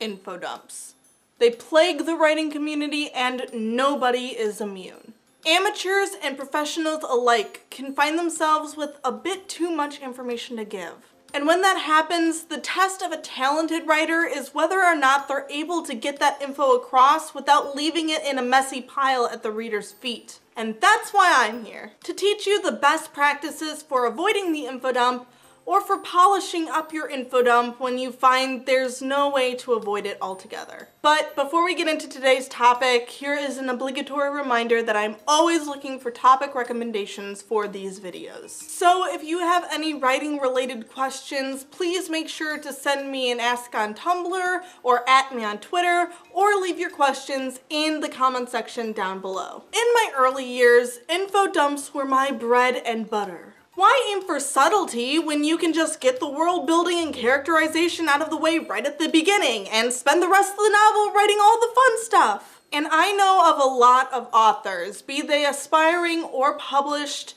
info dumps. They plague the writing community and nobody is immune. Amateurs and professionals alike can find themselves with a bit too much information to give. And when that happens, the test of a talented writer is whether or not they're able to get that info across without leaving it in a messy pile at the reader's feet. And that's why I'm here, to teach you the best practices for avoiding the info dump or for polishing up your info dump when you find there's no way to avoid it altogether. But before we get into today's topic, here is an obligatory reminder that I'm always looking for topic recommendations for these videos. So if you have any writing related questions, please make sure to send me an ask on Tumblr or at me on Twitter, or leave your questions in the comment section down below. In my early years, info dumps were my bread and butter. Why aim for subtlety when you can just get the world building and characterization out of the way right at the beginning and spend the rest of the novel writing all the fun stuff? And I know of a lot of authors, be they aspiring or published,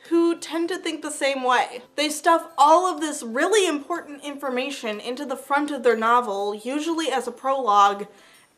who tend to think the same way. They stuff all of this really important information into the front of their novel, usually as a prologue,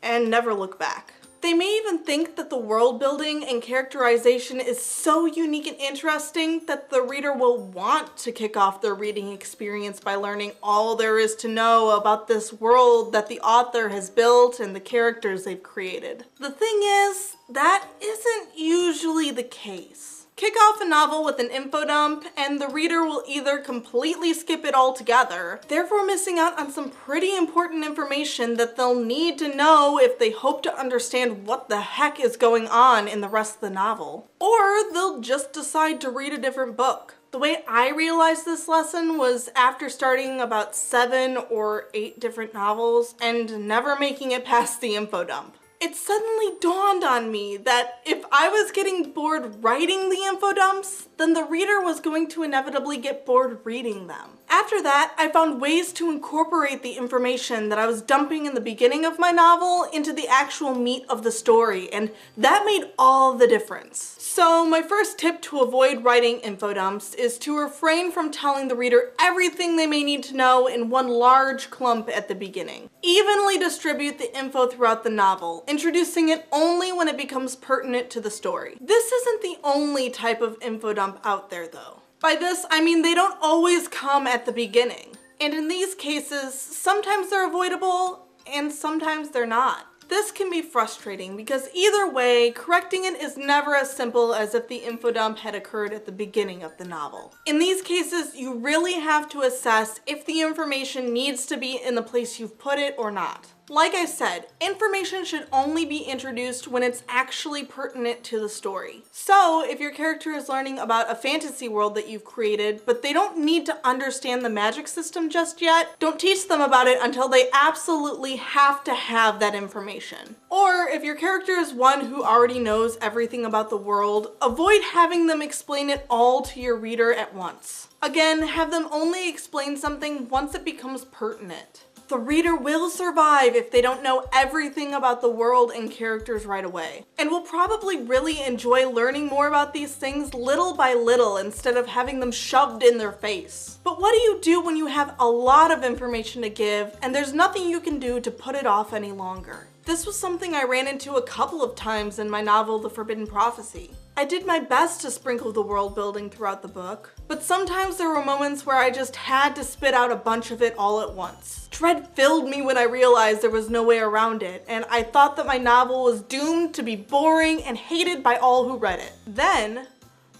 and never look back. They may even think that the world building and characterization is so unique and interesting that the reader will want to kick off their reading experience by learning all there is to know about this world that the author has built and the characters they've created. The thing is, that isn't usually the case. Kick off a novel with an info dump and the reader will either completely skip it altogether, therefore missing out on some pretty important information that they'll need to know if they hope to understand what the heck is going on in the rest of the novel. Or they'll just decide to read a different book. The way I realized this lesson was after starting about 7 or 8 different novels and never making it past the info dump. It suddenly dawned on me that if I was getting bored writing the info dumps, then the reader was going to inevitably get bored reading them. After that, I found ways to incorporate the information that I was dumping in the beginning of my novel into the actual meat of the story, and that made all the difference. So my first tip to avoid writing info dumps is to refrain from telling the reader everything they may need to know in one large clump at the beginning. Evenly distribute the info throughout the novel, introducing it only when it becomes pertinent to the story. This isn't the only type of info dump out there though. By this, I mean they don't always come at the beginning. And in these cases, sometimes they're avoidable and sometimes they're not. This can be frustrating because either way, correcting it is never as simple as if the info dump had occurred at the beginning of the novel. In these cases, you really have to assess if the information needs to be in the place you've put it or not. Like I said, information should only be introduced when it's actually pertinent to the story. So if your character is learning about a fantasy world that you've created, but they don't need to understand the magic system just yet, don't teach them about it until they absolutely have to have that information. Or if your character is one who already knows everything about the world, avoid having them explain it all to your reader at once. Again, have them only explain something once it becomes pertinent. The reader will survive if they don't know everything about the world and characters right away, and will probably really enjoy learning more about these things little by little instead of having them shoved in their face. But what do you do when you have a lot of information to give and there's nothing you can do to put it off any longer? This was something I ran into a couple of times in my novel, The Forbidden Prophecy. I did my best to sprinkle the world building throughout the book, but sometimes there were moments where I just had to spit out a bunch of it all at once. Dread filled me when I realized there was no way around it, and I thought that my novel was doomed to be boring and hated by all who read it. Then,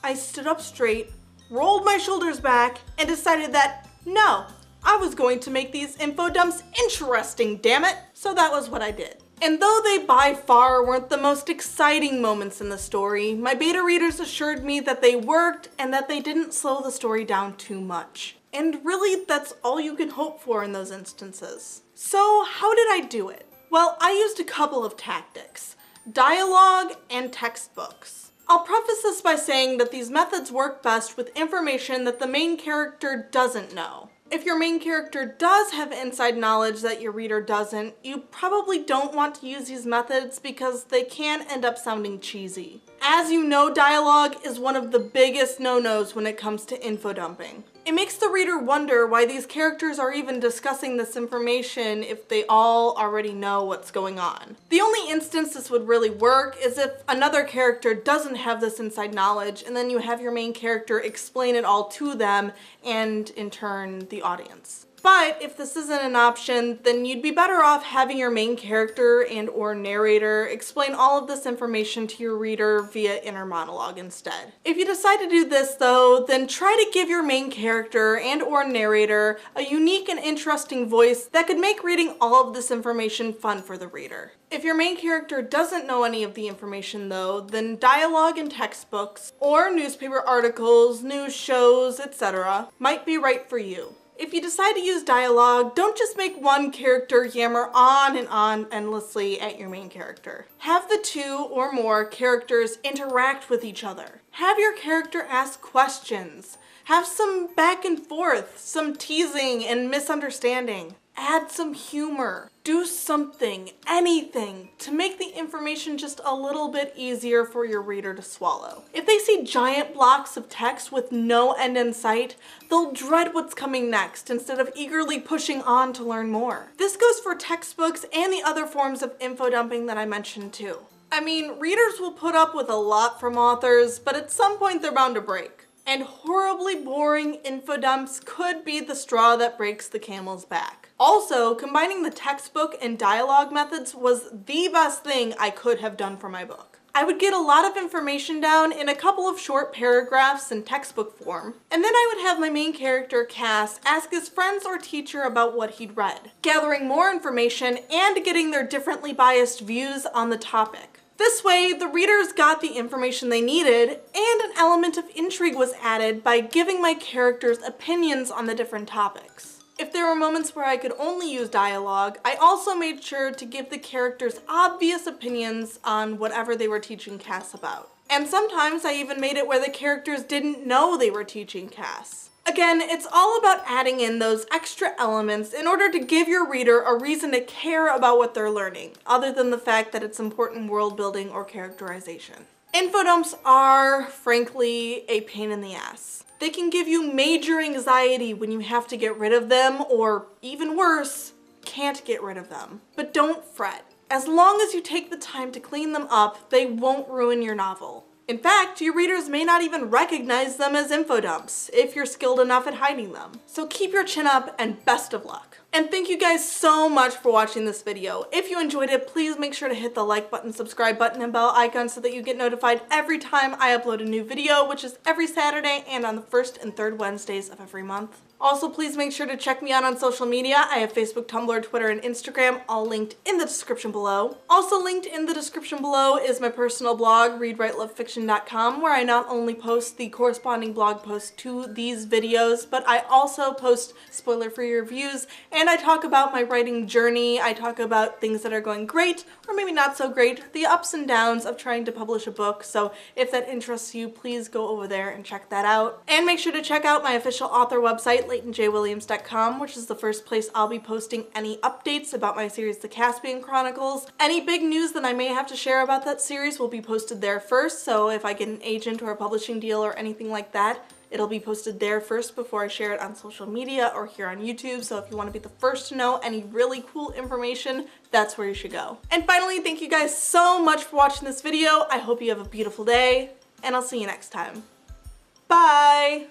I stood up straight, rolled my shoulders back, and decided that, no, I was going to make these info dumps interesting, damn it! So that was what I did. And though they by far weren't the most exciting moments in the story, my beta readers assured me that they worked and that they didn't slow the story down too much. And really, that's all you can hope for in those instances. So how did I do it? Well, I used a couple of tactics: dialogue and textbooks. I'll preface this by saying that these methods work best with information that the main character doesn't know. If your main character does have inside knowledge that your reader doesn't, you probably don't want to use these methods because they can end up sounding cheesy. As you know, dialogue is one of the biggest no-nos when it comes to info dumping. It makes the reader wonder why these characters are even discussing this information if they all already know what's going on. The only instance this would really work is if another character doesn't have this inside knowledge and then you have your main character explain it all to them and in turn the audience. But if this isn't an option, then you'd be better off having your main character and or narrator explain all of this information to your reader via inner monologue instead. If you decide to do this though, then try to give your main character and or narrator a unique and interesting voice that could make reading all of this information fun for the reader. If your main character doesn't know any of the information though, then dialogue in textbooks or newspaper articles, news shows, etc. might be right for you. If you decide to use dialogue, don't just make one character yammer on and on endlessly at your main character. Have the two or more characters interact with each other. Have your character ask questions. Have some back and forth, some teasing and misunderstanding. Add some humor. Do something, anything, to make the information just a little bit easier for your reader to swallow. If they see giant blocks of text with no end in sight, they'll dread what's coming next instead of eagerly pushing on to learn more. This goes for textbooks and the other forms of info dumping that I mentioned too. I mean, readers will put up with a lot from authors, but at some point they're bound to break. And horribly boring info dumps could be the straw that breaks the camel's back. Also, combining the textbook and dialogue methods was the best thing I could have done for my book. I would get a lot of information down in a couple of short paragraphs in textbook form, and then I would have my main character, Cass, ask his friends or teacher about what he'd read, gathering more information and getting their differently biased views on the topic. This way, the readers got the information they needed, and an element of intrigue was added by giving my characters opinions on the different topics. If there were moments where I could only use dialogue, I also made sure to give the characters obvious opinions on whatever they were teaching Cass about. And sometimes I even made it where the characters didn't know they were teaching Cass. Again, it's all about adding in those extra elements in order to give your reader a reason to care about what they're learning, other than the fact that it's important world building or characterization. Info dumps are, frankly, a pain in the ass. They can give you major anxiety when you have to get rid of them, or even worse, can't get rid of them. But don't fret. As long as you take the time to clean them up, they won't ruin your novel. In fact, your readers may not even recognize them as info dumps if you're skilled enough at hiding them. So keep your chin up and best of luck. And thank you guys so much for watching this video. If you enjoyed it, please make sure to hit the like button, subscribe button, and bell icon so that you get notified every time I upload a new video, which is every Saturday and on the first and third Wednesdays of every month. Also, please make sure to check me out on social media. I have Facebook, Tumblr, Twitter, and Instagram, all linked in the description below. Also linked in the description below is my personal blog, readwritelovefiction.com, where I not only post the corresponding blog posts to these videos, but I also post spoiler-free reviews, and I talk about my writing journey. I talk about things that are going great, or maybe not so great, the ups and downs of trying to publish a book. So if that interests you, please go over there and check that out. And make sure to check out my official author website, LeightonJWilliams.com, which is the first place I'll be posting any updates about my series, The Caspian Chronicles. Any big news that I may have to share about that series will be posted there first, so if I get an agent or a publishing deal or anything like that, it'll be posted there first before I share it on social media or here on YouTube. So if you want to be the first to know any really cool information, that's where you should go. And finally, thank you guys so much for watching this video. I hope you have a beautiful day, and I'll see you next time. Bye!